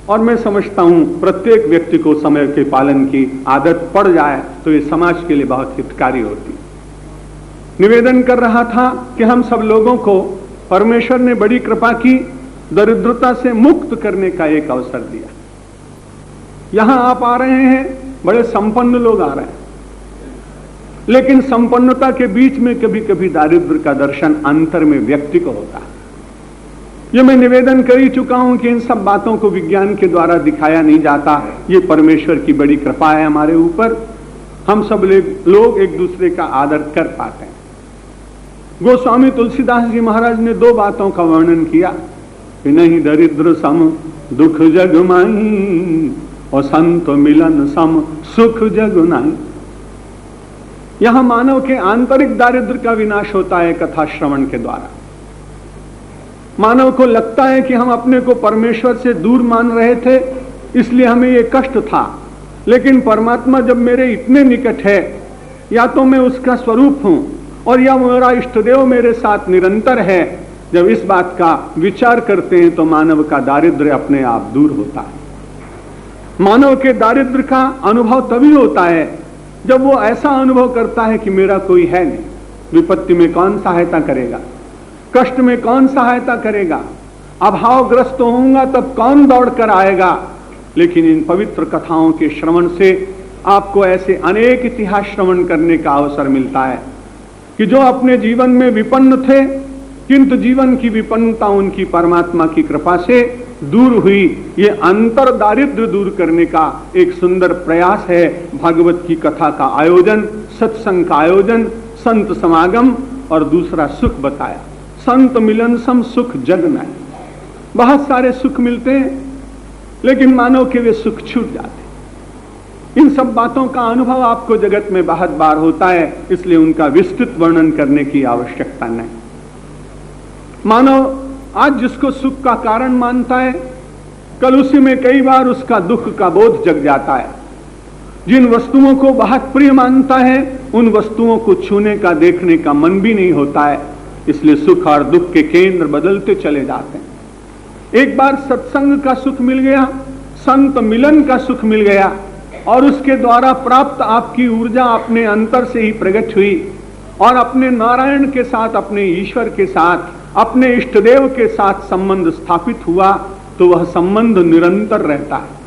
और मैं समझता हूं प्रत्येक व्यक्ति को समय के पालन की आदत पड़ जाए तो ये समाज के लिए बहुत हितकारी होती। निवेदन कर रहा था कि हम सब लोगों को परमेश्वर ने बड़ी कृपा की, दरिद्रता से मुक्त करने का एक अवसर दिया। यहां आप आ रहे हैं, बड़े संपन्न लोग आ रहे हैं, लेकिन संपन्नता के बीच में कभी कभी दारिद्र्य का दर्शन अंतर में व्यक्ति को होता है। ये मैं निवेदन कर ही चुका हूं कि इन सब बातों को विज्ञान के द्वारा दिखाया नहीं जाता। ये परमेश्वर की बड़ी कृपा है हमारे ऊपर, हम सब लोग एक दूसरे का आदर कर पाते हैं। गोस्वामी तुलसीदास जी महाराज ने दो बातों का वर्णन किया कि नहीं दरिद्र सम दुख जग माई और संत मिलन सम सुख जग नाई। यहां मानव के आंतरिक दारिद्र्य का विनाश होता है कथा श्रवण के द्वारा। मानव को लगता है कि हम अपने को परमेश्वर से दूर मान रहे थे, इसलिए हमें यह कष्ट था, लेकिन परमात्मा जब मेरे इतने निकट है, या तो मैं उसका स्वरूप हूं और या मेरा इष्टदेव मेरे साथ निरंतर है। जब इस बात का विचार करते हैं तो मानव का दारिद्र्य अपने आप दूर होता है। मानव के दारिद्र्य का अनुभव तभी होता है जब वो ऐसा अनुभव करता है कि मेरा कोई है नहीं। विपत्ति में कौन सहायता करेगा, कष्ट में कौन सहायता करेगा, अभावग्रस्त होऊंगा तब कौन दौड़ कर आएगा। लेकिन इन पवित्र कथाओं के श्रवण से आपको ऐसे अनेक इतिहास श्रवण करने का अवसर मिलता है कि जो अपने जीवन में विपन्न थे, किंतु जीवन की विपन्नता उनकी परमात्मा की कृपा से दूर हुई। ये अंतर दारिद्र्य दूर करने का एक सुंदर प्रयास है। भागवत की कथा का आयोजन, सत्संग का आयोजन, संत समागम और दूसरा सुख बताया। संत मिलन सम सुख जग नाई। बहुत सारे सुख मिलते हैं, लेकिन मानव के वे सुख छूट जाते हैं। इन सब बातों का अनुभव आपको जगत में बहुत बार होता है, इसलिए उनका विस्तृत वर्णन करने की आवश्यकता नहीं। मानव आज जिसको सुख का कारण मानता है, कल उसी में कई बार उसका दुख का बोध जग जाता है। जिन वस्तुओं को बहुत प्रिय मानता है, उन वस्तुओं को छूने का, देखने का मन भी नहीं होता है। इसलिए सुख और दुख के केंद्र बदलते चले जाते हैं। एक बार सत्संग का सुख मिल गया, संत मिलन का सुख मिल गया, और उसके द्वारा प्राप्त आपकी ऊर्जा अपने अंतर से ही प्रकट हुई और अपने नारायण के साथ, अपने ईश्वर के साथ, अपने इष्टदेव के साथ संबंध स्थापित हुआ, तो वह संबंध निरंतर रहता है।